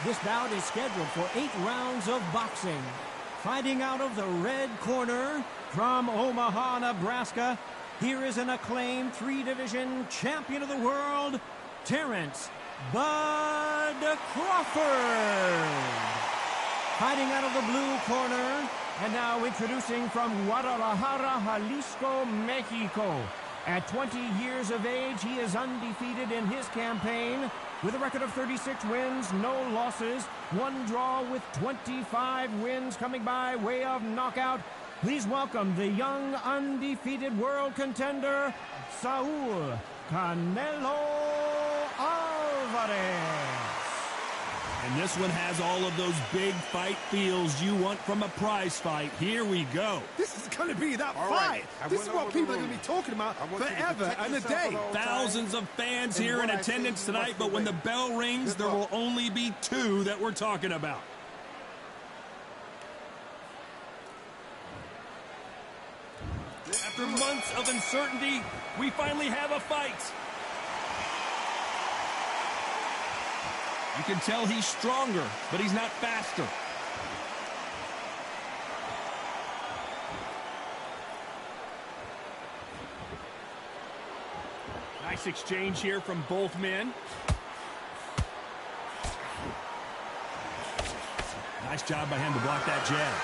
This bout is scheduled for 8 rounds of boxing. Fighting out of the red corner from Omaha, Nebraska, here is an acclaimed 3-division champion of the world, Terrence Bud Crawford. Fighting out of the blue corner, and now introducing from Guadalajara, Jalisco, Mexico. At 20 years of age, he is undefeated in his campaign with a record of 36 wins, no losses, 1 draw with 25 wins coming by way of knockout. Please welcome the young, undefeated world contender, Saul Canelo Alvarez. And this one has all of those big fight feels you want from a prize fight. Here we go. This is going to be that fight. This is what people are going to be talking about forever and a day. Thousands of fans here in attendance tonight, but when the bell rings, there will only be 2 that we're talking about. After months of uncertainty, we finally have a fight. You can tell he's stronger, but he's not faster. Nice exchange here from both men. Nice job by him to block that jab.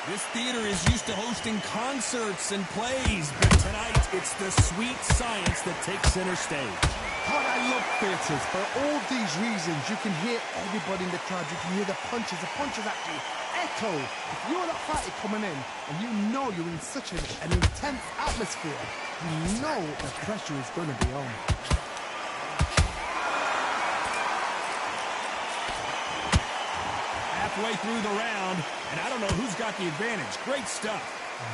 This theater is used to hosting concerts and plays, but tonight it's the sweet science that takes center stage. God, I love theaters. For all these reasons, you can hear everybody in the crowd. You can hear the punches. The punches actually echo. If you're that fighter coming in and you know you're in such an intense atmosphere, you know the pressure is going to be on. Halfway through the round, and I don't know who's got the advantage. Great stuff.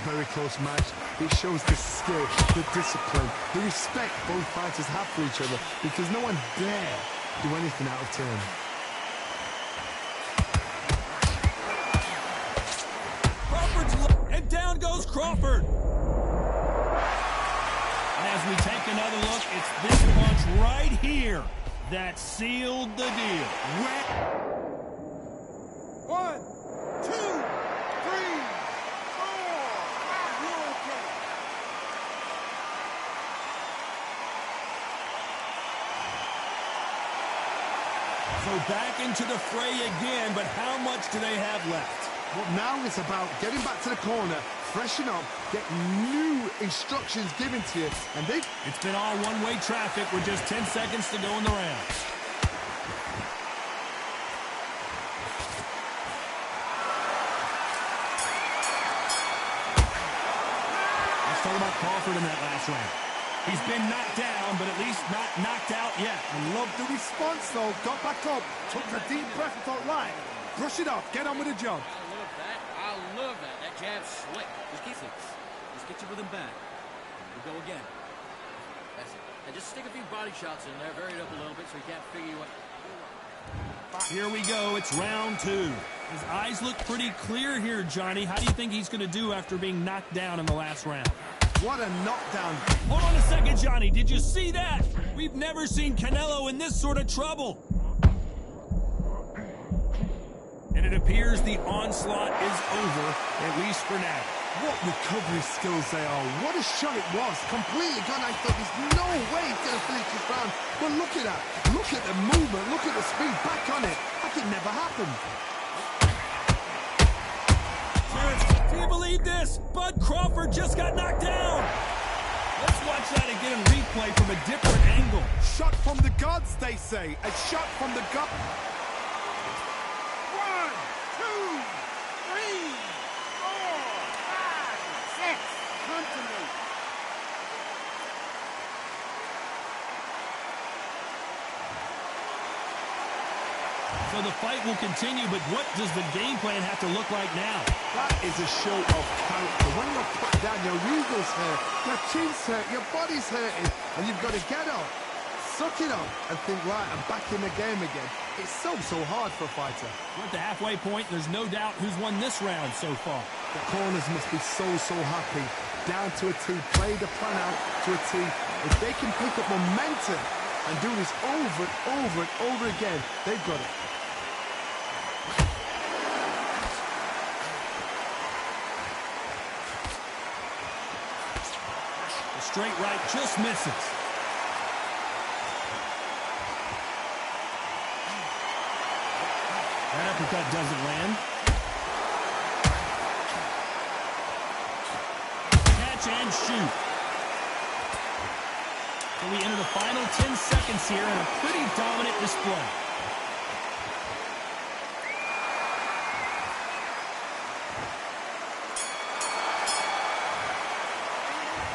Very close match. It shows the skill, the discipline, the respect both fighters have for each other, because no one dare do anything out of turn. And down goes Crawford. And as we take another look, it's this punch right here that sealed the deal. 1, 2, 3, 4. So back into the fray again, but how much do they have left? Well, now it's about getting back to the corner, freshen up, get new instructions given to you, and It's been all one-way traffic with just 10 seconds to go in the round. Let's talk about Crawford in that last round. He's been knocked down, but at least not knocked out yet. I love the response, though. Got back up, took a deep breath and thought, right, brush it off, get on with the job. I love that. That jab's slick. Just get you with him back. We go again. That's it. And just stick a few body shots in there, vary it up a little bit so he can't figure you out. Here we go. It's round 2. His eyes look pretty clear here, Johnny. How do you think he's going to do after being knocked down in the last round? What a knockdown. Hold on a second, Johnny. Did you see that? We've never seen Canelo in this sort of trouble. And it appears the onslaught is over, at least for now. What recovery skills they are. What a shot it was. Completely gone. I thought there's no way he's going to finish this round. But look at that. Look at the movement. Look at the speed. Back on it. Like it never happened. Do you believe this? Bud Crawford just got knocked down. Let's watch that again in replay from a different angle. Shot from the gods, they say. A shot from the gods. 1, 2, 3, 4, 5, 6. Come to me. So the fight will continue, but what does the game plan have to look like now? That is a show of character. When you're put down, your eagles hurt, your chin's hurt, your body's hurting, and you've got to get up, suck it up, and think, right, I'm back in the game again. It's so hard for a fighter. We're at the halfway point. There's no doubt who's won this round so far. The corners must be so happy. down to a T. Play the plan out to a T. If they can pick up momentum and do this over and over and over again, they've got it. The straight right just misses. That uppercut doesn't land. Catch and shoot. So we enter the final 10 seconds here in a pretty dominant display.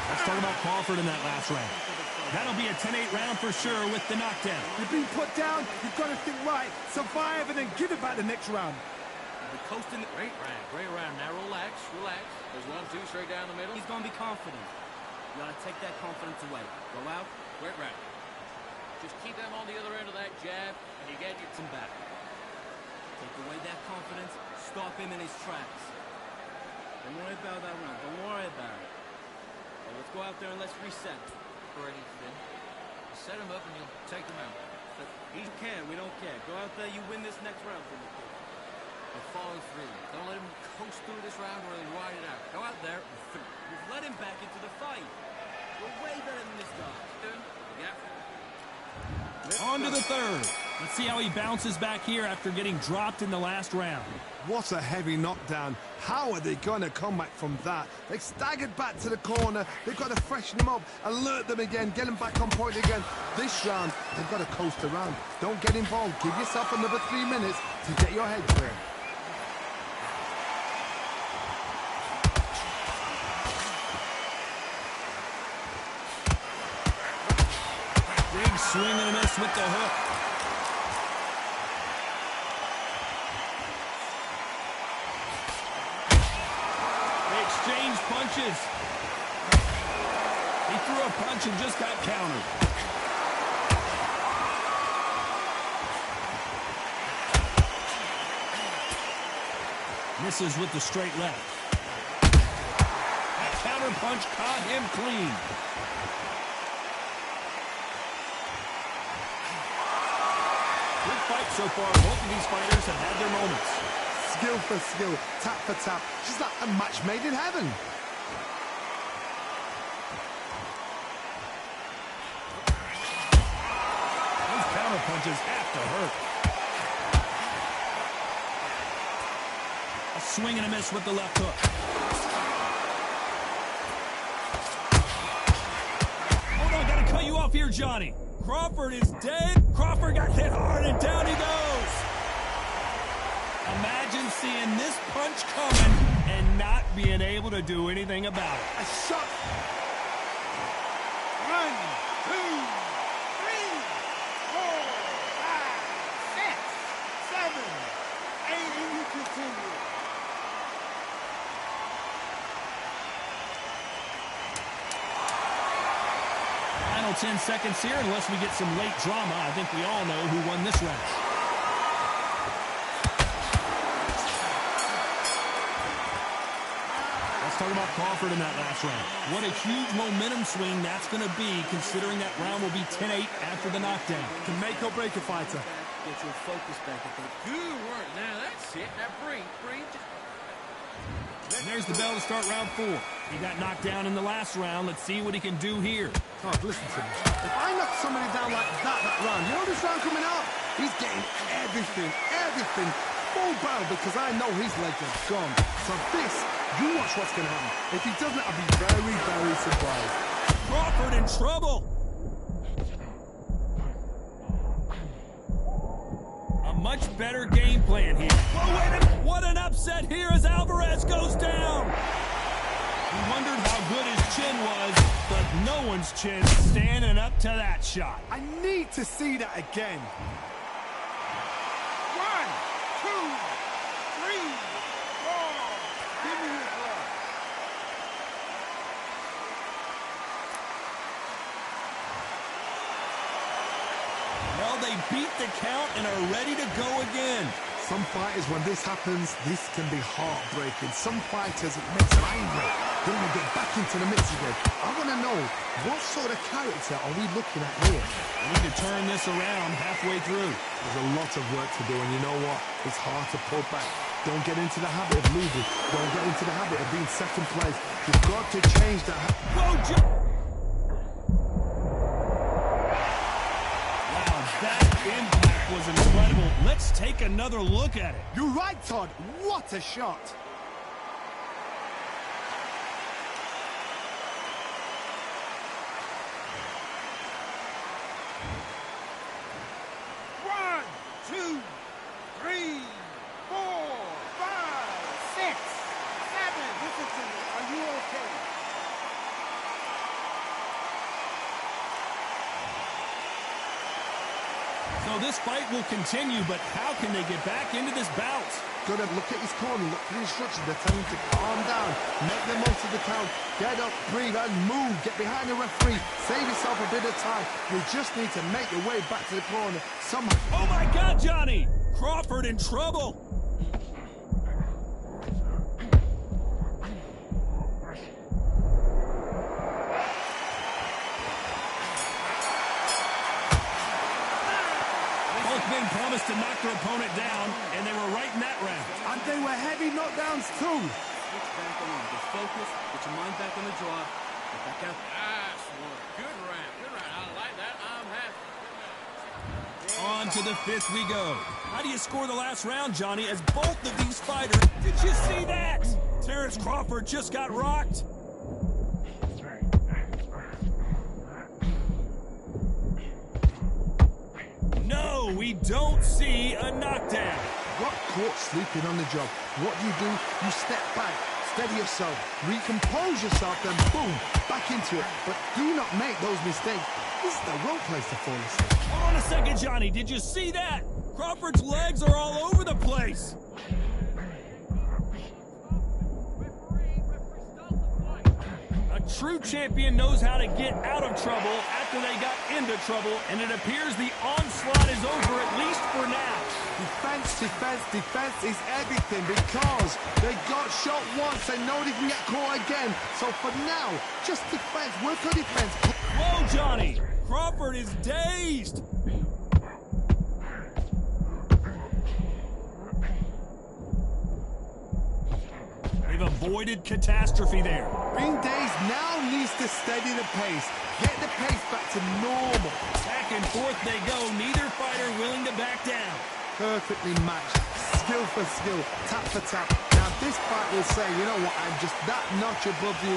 Let's talk about Crawford in that last round. That'll be a 10-8 round for sure with the knockdown. You've been put down, you've got to think right, survive, and then give it back the next round. We're coasting. Great round. Now relax. There's 1-2 straight down the middle. He's going to be confident. You got to take that confidence away. Go out. Great round. Just keep them on the other end of that jab, and you get some back. Take away that confidence. Stop him in his tracks. Don't worry about that round. Don't worry about it. So let's go out there and let's reset. Ready, Finn. Set him up, and you'll take them out. But he can. We don't care. Go out there. You win this next round for me. And follow through. Don't let him coast through this round or he'll ride it out. Go out there and through. You've let him back into the fight. We're way better than this guy. Yeah. On to the third. Let's see how he bounces back here after getting dropped in the last round. What a heavy knockdown. How are they going to come back from that? They staggered back to the corner. They've got to freshen them up, alert them again, get them back on point again. This round, they've got to coast around. Don't get involved. Give yourself another 3 minutes to get your head clear. Big swing and a miss with the hook. They exchanged punches. He threw a punch and just got countered. Misses with the straight left. That counter punch caught him clean. Good fight so far. Both of these fighters have had their moments. Skill for skill, tap for tap. Just like a match made in heaven. Those counter punches have to hurt. A swing and a miss with the left hook. Oh no, gotta cut you off here, Johnny. Crawford is dead. Crawford got hit hard and down he goes. Imagine seeing this punch coming and not being able to do anything about it. A shot. 1, 2, 3, 4, 5, 6, 7, 8, and you continue. Final 10 seconds here, unless we get some late drama. I think we all know who won this round. Let's talk about Crawford in that last round. What a huge momentum swing that's going to be, considering that round will be 10-8 after the knockdown. Can make or break a fighter. Get your focus back at that. Good work. Now that's it. Now breathe. And there's the bell to start round 4. He got knocked down in the last round. Let's see what he can do here. God, listen to me. If I knock somebody down like that round, you know this round coming up? He's getting everything, full barrel, because I know his legs are gone. So this, you watch what's going to happen. If he doesn't, I'll be very, very surprised. Crawford in trouble. A much better game plan here. Oh, wait a minute. What an upset here as Alvarez goes down. He wondered how good his chin was, but no one's chin standing up to that shot. I need to see that again. 1, 2, 3, 4. Give me your blood. Well, they beat the count and are ready to go again. Some fighters, when this happens, this can be heartbreaking. Some fighters, it makes them angry. They want to get back into the mix again. I want to know, what sort of character are we looking at here? We need to turn this around halfway through. There's a lot of work to do, and you know what? It's hard to pull back. Don't get into the habit of losing. Don't get into the habit of being second place. You've got to change that. Wow, that impact was incredible. Let's take another look at it. You're right, Todd. What a shot. One, two, three, 4, 5, 6, 7. Listen to me. Are you okay? So this fight will continue, but how can they get back into this bout? Gotta look at his corner, look for the instructions. They're telling him to calm down, make the most of the count, get up, breathe, and move. Get behind the referee, save yourself a bit of time. You just need to make your way back to the corner somehow. Oh my God, Johnny! Crawford in trouble! Both men promised to knock their opponent down, and they were right in that round. And they were heavy knockdowns too. Switch back on. Get focused. Get your mind back on the draw. Get back out. Nice work. Good round. Good round. I like that. I'm happy. On to the fifth we go. How do you score the last round, Johnny, as both of these fighters... Did you see that? Terrence Crawford just got rocked. No, we don't see a knockdown. Got caught sleeping on the job. What do? You step back, steady yourself, recompose yourself, then boom, back into it. But do not make those mistakes. This is the wrong place to fall asleep. Hold on a second, Johnny. Did you see that? Crawford's legs are all over the place. A true champion knows how to get out of trouble after they got into trouble, and it appears the onslaught is over, at least for now. Defense, defense, defense is everything because they got shot once. They know they can get caught again. So for now, just defense, work on defense. Whoa, Johnny! Crawford is dazed. They've avoided catastrophe there. Being dazed now needs to steady the pace. Get the pace back to normal. Back and forth they go, neither fighter willing to back down. Perfectly matched, skill for skill, tap for tap. Now this fight will say, you know what, I'm just that notch above you.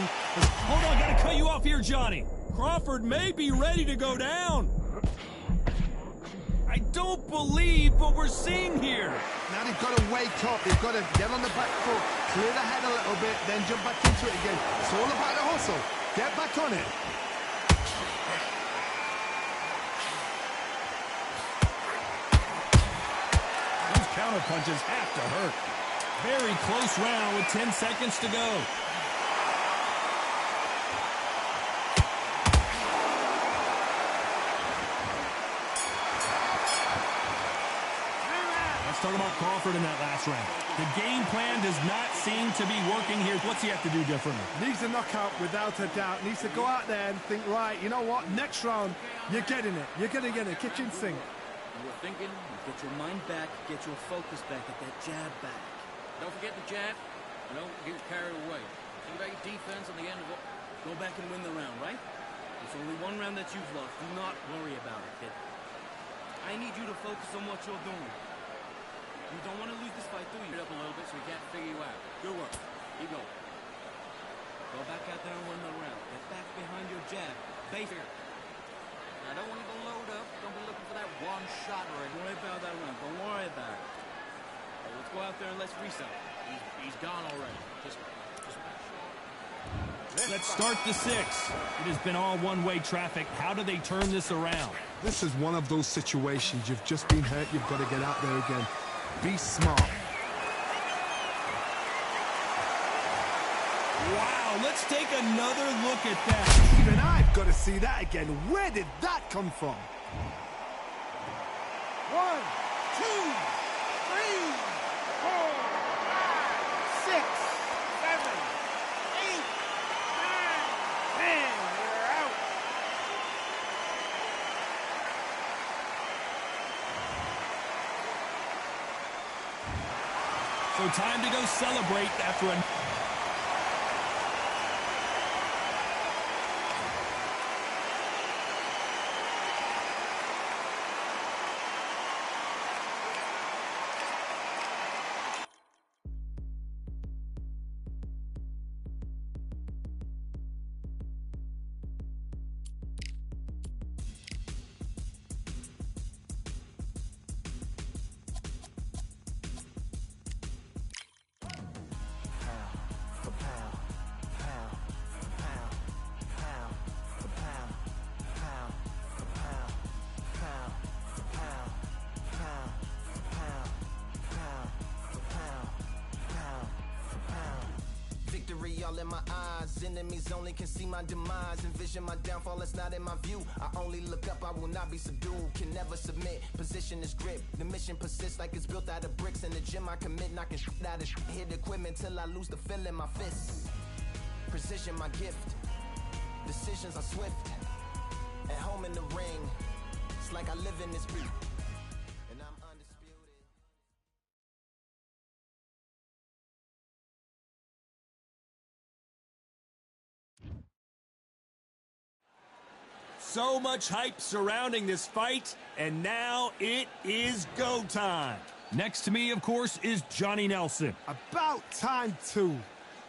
Hold on, gotta cut you off here, Johnny. Crawford may be ready to go down. I don't believe what we're seeing here. Now they've got to wake up, they've got to get on the back foot, clear the head a little bit, then jump back into it again. It's all about the hustle. Get back on it. Those counter punches have to hurt. Very close round with 10 seconds to go. Let's talk about Crawford in that last round. The game plan does not seem to be working here. What's he have to do differently? Needs a knockout without a doubt. Needs to go out there and think, right, you know what, next round, you're getting it. You're going to get it, kitchen sink. You were thinking, get your mind back, get your focus back, get that jab back. Don't forget the jab. You know, get carried away. Think about your defense at the end of it. Go back and win the round, right? There's only one round that you've lost. Do not worry about it, kid. I need you to focus on what you're doing. You don't want to lose this fight, do you? Get up a little bit so we can't figure you out. Good work. Keep going. Go back out there and win the round. Get back behind your jab. Base here. Now, don't want you to load up. Don't be looking for that one shot or Don't worry about that round. Don't worry about it. Hey, let's go out there and let's reset. He's gone already. Just Let's start the sixth. It has been all one-way traffic. How do they turn this around? This is one of those situations. You've just been hurt. You've got to get out there again. Be smart. Wow, let's take another look at that. Even I've got to see that again. Where did that come from? 1, 2, 3. So time to go celebrate after a... Victory all in my eyes, enemies only can see my demise. Envision my downfall, it's not in my view. I only look up, I will not be subdued. Can never submit, position is grip. The mission persists like it's built out of bricks. In the gym I commit, knocking shit out of shit. Hit equipment till I lose the feel in my fists. Precision my gift, decisions are swift. At home in the ring, it's like I live in this beat. And I'm undisputed. So much hype surrounding this fight, and now it is go time. Next to me, of course, is Johnny Nelson. About time, too.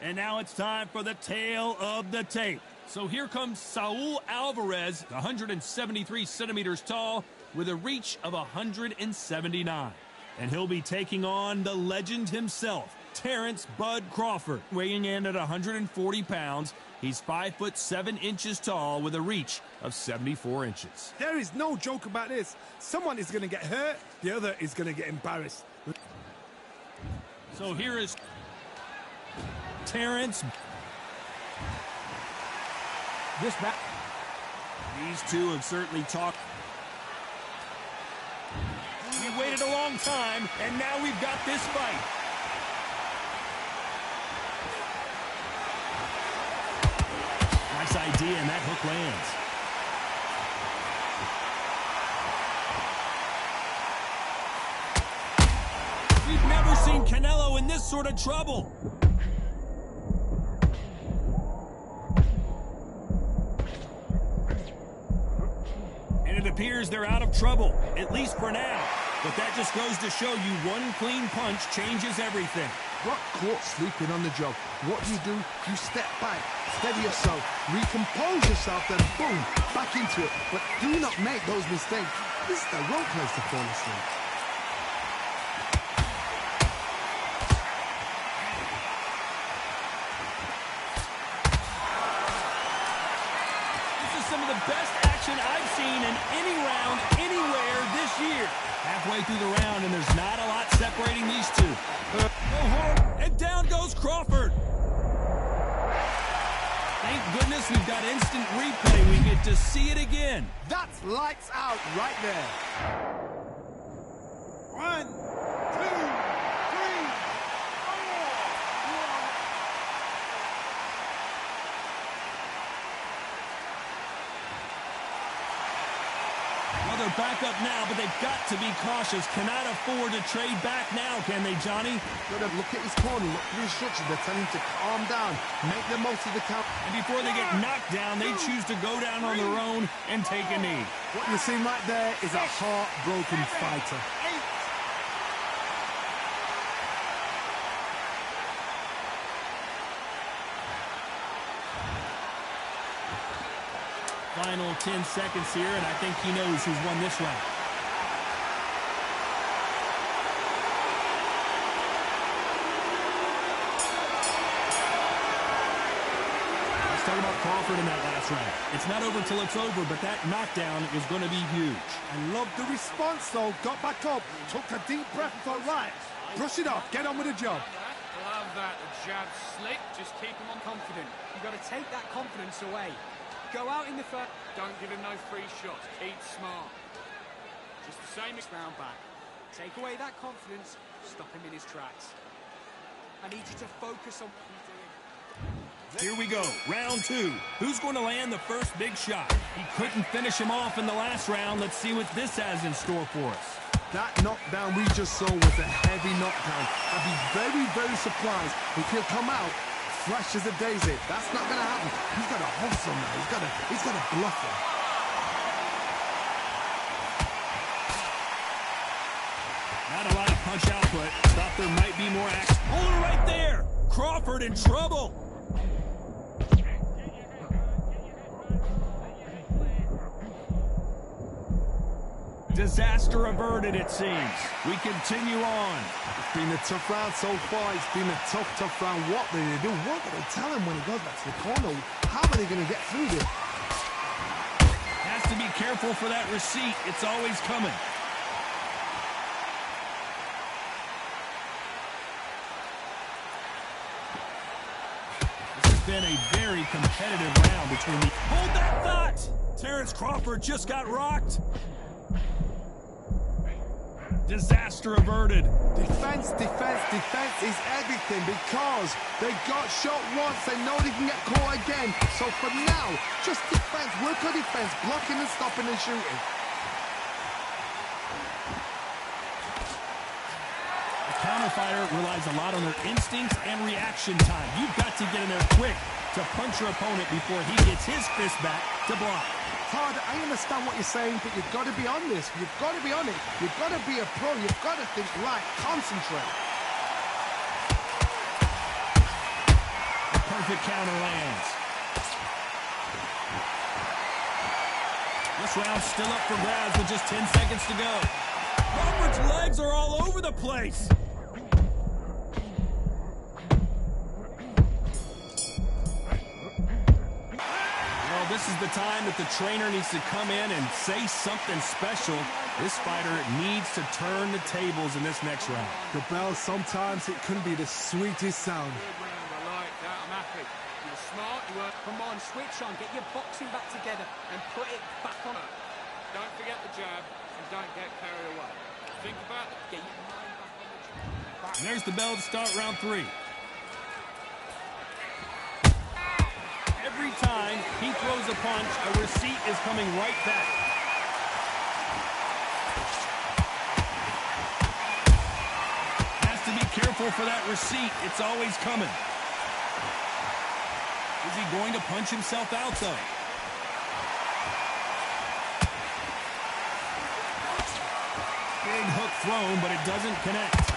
And now it's time for the tale of the tape. So here comes Saul Alvarez, 173 centimeters tall, with a reach of 179. And he'll be taking on the legend himself, Terrence Bud Crawford, weighing in at 140 pounds. He's 5'7" tall with a reach of 74 inches. There is no joke about this. Someone is going to get hurt, the other is going to get embarrassed. So here is Terrence. These two have certainly talked. We waited a long time, and now we've got this fight. Nice idea, and that hook lands. We've never seen Canelo in this sort of trouble. And it appears they're out of trouble, at least for now. But that just goes to show you one clean punch changes everything. Got caught sleeping on the job. What do? You step back, steady yourself, recompose yourself, then boom, back into it. But do not make those mistakes. This is the wrong place to fall asleep. This is some of the best action I've seen in any round, anywhere this year. Halfway through the round, and there's not a lot separating these two. And down goes Crawford. Thank goodness we've got instant replay. We get to see it again. That's lights out right there. 1, 2, 3, 4. Well, they're back up now, but they've got to be cautious. Cannot afford to trade back now, can they, Johnny? Gotta look at his corner, look at the instructions. They're telling him to calm down, make the most of the count. And before they get knocked down, they choose to go down on their own and take a knee. What you're seeing right there is a heartbroken fighter. 8. Final 10 seconds here, and I think he knows who's won this round. Let's talk about Crawford in that last round. It's not over till it's over, but that knockdown is going to be huge. I love the response, though. Got back up, took a deep breath and thought, right, brush it off, get on with the job. Love that. The jab slick. Just keep him on confident. You've got to take that confidence away. Go out in the first. Don't give him no free shots. Keep smart. Just the same round back. Take away that confidence. Stop him in his tracks. I need you to focus on what you're doing. Here we go, round 2. Who's going to land the first big shot? He couldn't finish him off in the last round. Let's see what this has in store for us. That knockdown we just saw was a heavy knockdown. I'd be very, very surprised if he'll come out fresh as a daisy. That's not going to happen. He's got to hustle now. He's got to bluff him. Not a lot of punch output. Thought there might be more action. Hold it right there. Crawford in trouble. Disaster averted, it seems. We continue on. It's been a tough round so far. It's been a tough round. What do they do? What do they tell him when he goes back to the corner? How are they going to get through this? Has to be careful for that receipt. It's always coming. This has been a very competitive round between the... Hold that thought! Terrence Crawford just got rocked. Disaster averted. Defense is everything because they got shot once. They know they can get caught again. So for now, just defense, work on defense, blocking and stopping and shooting. The counter-fighter relies a lot on their instincts and reaction time. You've got to get in there quick to punch your opponent before he gets his fist back to block. Todd, I understand what you're saying, but you've got to be on this. You've got to be on it. You've got to be a pro. You've got to think right. Concentrate. The perfect counter lands. This round's still up for grabs with just 10 seconds to go. Crawford's legs are all over the place. This is the time that the trainer needs to come in and say something special. This fighter needs to turn the tables in this next round. The bell, sometimes it can be the sweetest sound. Good round, I like that, I'm happy. You're smart, you work. Come on, switch on. Get your boxing back together and put it back on. Don't forget the jab and don't get carried away. Think about it. Get your mind back on the jab. And there's the bell to start round 3. Every time he throws a punch, a receipt is coming right back. Has to be careful for that receipt. It's always coming. Is he going to punch himself out, though? Big hook thrown, but it doesn't connect.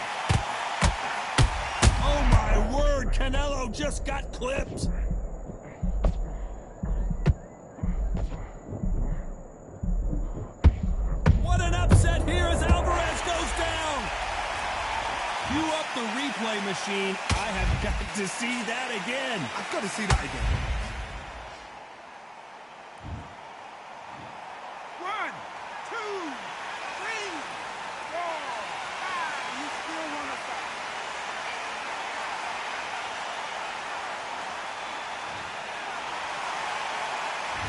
Oh, my word. Canelo just got clipped. Here as Alvarez goes down. Cue up the replay machine. I have got to see that again. I've got to see that again. 1, 2, 3, 4, 5. You still want to fight?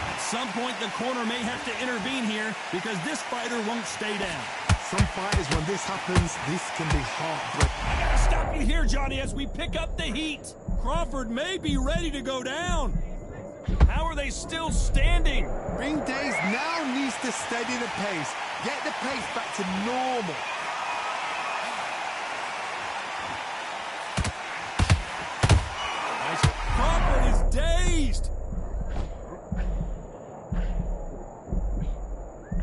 At some point, the corner may have to intervene here because this fighter won't stay down. Some fighters, when this happens, this can be heartbreaking. I gotta stop you here, Johnny, as we pick up the heat. Crawford may be ready to go down. How are they still standing? Ring Days now needs to steady the pace. Get the pace back to normal. Nice. Crawford is dazed.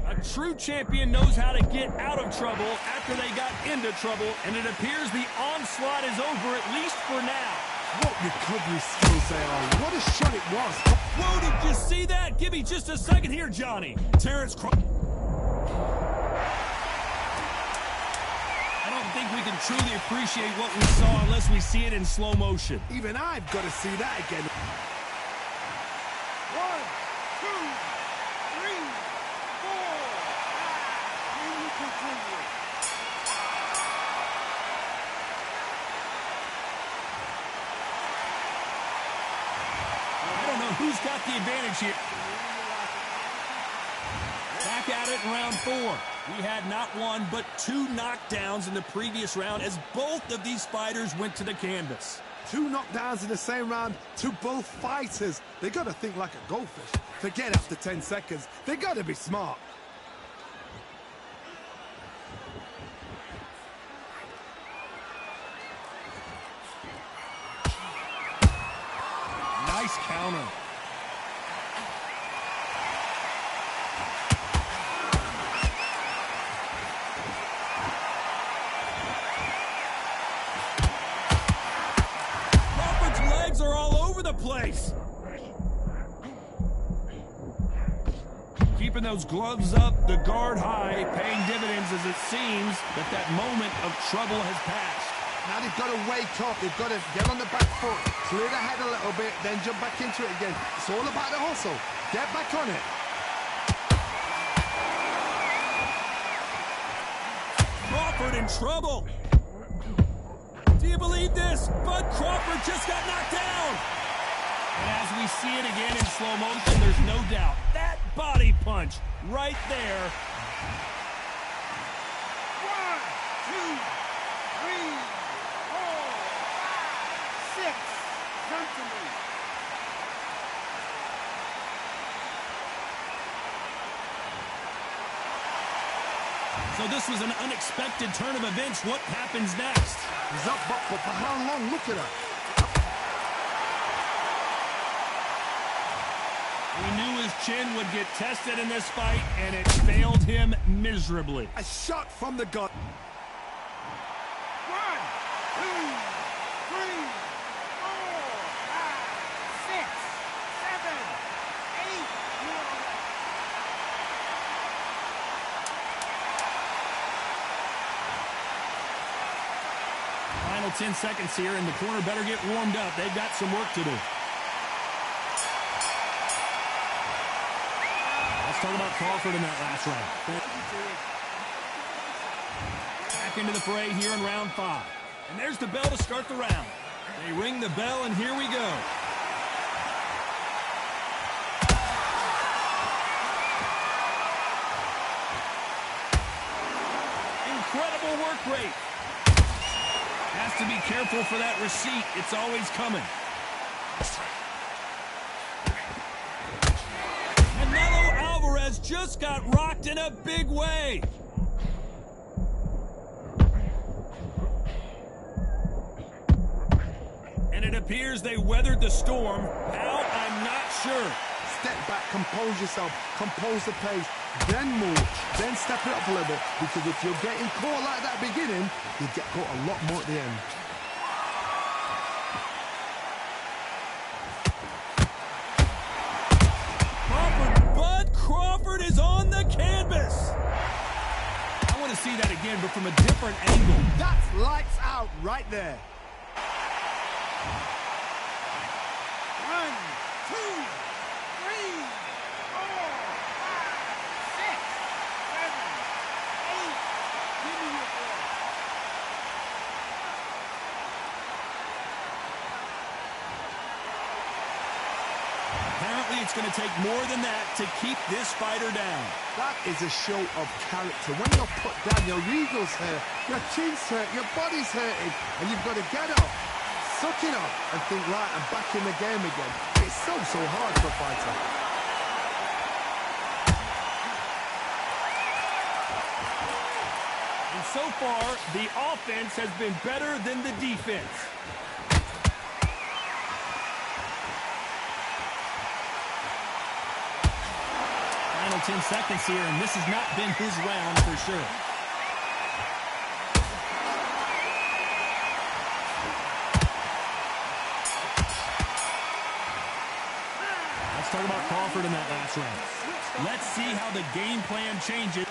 A true champion knows how to get out of trouble after they got into trouble, and it appears the onslaught is over, at least for now. What recovery skills they are. What a shot it was. Whoa, did you see that? Give me just a second here, Johnny. Terrence Crawford. I don't think we can truly appreciate what we saw unless we see it in slow motion. Even I've got to see that again. 1, 2, 3, 4, 5. Can you continue? I don't know who's got the advantage here. Back at it in round 4. We had not one, but 2 knockdowns in the previous round as both of these fighters went to the canvas. 2 knockdowns in the same round to both fighters. They got to think like a goldfish. Forget after 10 seconds. They got to be smart. Nice counter. Crawford's legs are all over the place. Keeping those gloves up, the guard high, paying dividends as it seems that moment of trouble has passed. Now they've got to wake up. They've got to get on the back foot, clear the head a little bit, then jump back into it again. It's all about the hustle. Get back on it. Crawford in trouble. Do you believe this? Bud Crawford just got knocked down. And as we see it again in slow motion, there's no doubt. That body punch right there. 1, 2, 3, 4, 5, 6. Come to me. So this was an unexpected turn of events. What happens next? He's up, but for how long? Look at her. We knew his chin would get tested in this fight, and it failed him miserably. A shot from the gut. 1, 2, 3, 4, 5, 6, 7, 8. Final 10 seconds here, and the corner better get warmed up. They've got some work to do. Let's talk about Crawford in that last round. Back into the fray here in round 5. And there's the bell to start the round. They ring the bell, and here we go. Incredible work rate. Has to be careful for that receipt. It's always coming. Canelo Alvarez just got rocked in a big way. And it appears they weathered the storm. How? I'm not sure. Step back, compose yourself, compose the pace, then move, then step it up a little bit. Because if you're getting caught like that beginning, you get caught a lot more at the end. Bud Crawford is on the canvas. I want to see that again, but from a different angle. That's lights out right there. 1, 2, 3, 4, 5, 6, 7, 8. Give me your ball. Apparently, it's going to take more than that to keep this fighter down. That is a show of character. When you're put down, your eagle's hurt, your chin's hurt, your body's hurting, and you've got to get up, suck it up, and think, right, I'm back in the game again. It's so hard for a fighter. And so far, the offense has been better than the defense. Final 10 seconds here, and this has not been his round for sure. Let's talk about Crawford in that last round. Let's see how the game plan changes.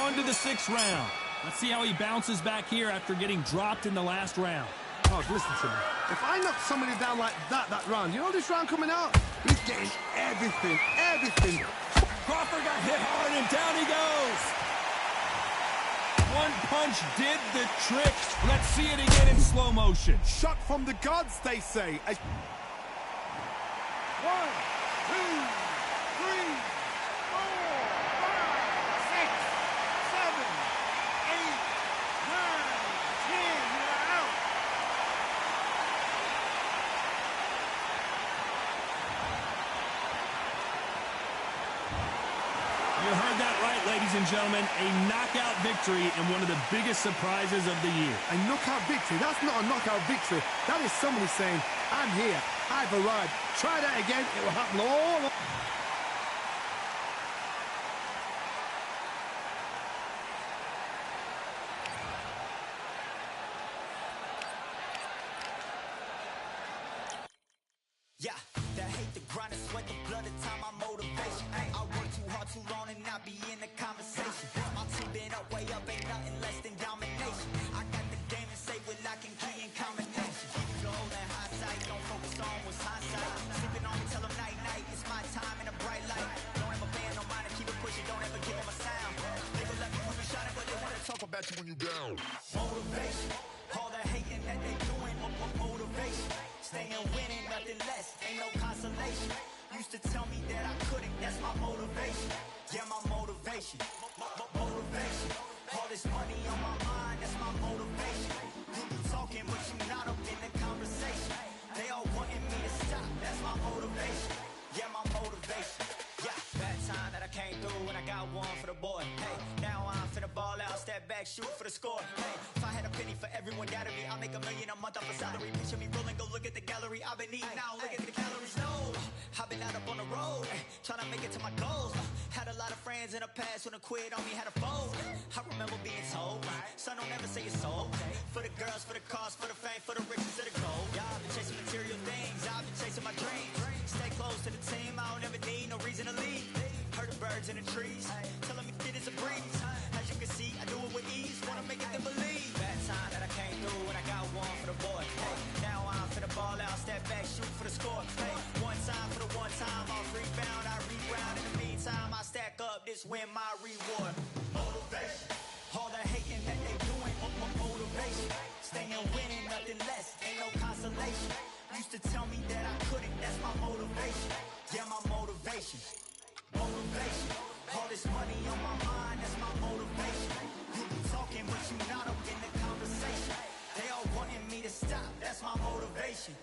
On to the 6th round. Let's see how he bounces back here after getting dropped in the last round. Oh, listen to me. If I knock somebody down like that round, you know this round coming out? He's getting everything. Crawford got hit hard, and down he goes. One punch did the trick. Let's see it again in slow motion. Shot from the gods, they say. 1, 2, 3, 4, 5, 6, 7, 8, 9, 10. You're out. You heard that right, ladies and gentlemen. A knockout victory and one of the biggest surprises of the year. A knockout victory? That's not a knockout victory. That is somebody saying, I'm here, I've arrived. Try that again, it will happen all. Yeah, that hate the grind and sweat the blood of time, my motivation. I work too hard too long and not be in the conversation. My team been up, way up, ain't nothing less than domination. I got the game and say with lock and key and combination. Keep your old and hindsight, don't focus on what's hindsight. Sleeping on me, tell them night night, it's my time in a bright light. Don't ever bend no mind and keep it pushing, don't ever give them a sound. They will let me put me shining, but they wanna talk about you when you down. Motivation, all that hating that they doing, motivation. Staying winning, nothing less, ain't no consolation. Used to tell me that I couldn't, that's my motivation. Yeah, my motivation, motivation. All this money on my mind, that's my motivation. You be talking, but you not up in the conversation. They all wanting me to stop, that's my motivation. Yeah, my motivation. Yeah, bad time that I came through and I got one for the boy. Hey, now I'm finna ball out, step back, shoot for the score. Hey, if I had a penny for everyone doubted me, I'll make $1 million a month off a salary. Picture me rolling, go look at the gallery. I've been eating now, look at the calories. No, I've been out up on the road, trying to make it to my goals. Had a lot of friends in the past when I quit on me, had a fold. I remember being told, son, don't ever say it's sold. For the girls, for the cars, for the fame, for the riches, for the gold. Yeah, I've been chasing material things, I've been chasing my dreams. Stay close to the team, I don't ever need no reason to leave. Heard the birds in the trees, telling me it is a breeze. As you can see, I do it with ease, wanna make it to believe. Bad time that I came through and I got one for the boy. Hey, now I'm finna ball out, step back, shoot for the score. Hey, one time for the one time, I'll rebound, I reground. In the meantime, I stack up, this win my reward. Motivation, all that hating that they doing, motivation. Staying winning, nothing less, ain't no consolation. Used to tell me that I couldn't, that's my motivation. Yeah, my motivation, motivation. All this money on my mind, that's my motivation. You be talking, but you not up in the conversation. They all wanting me to stop, that's my motivation.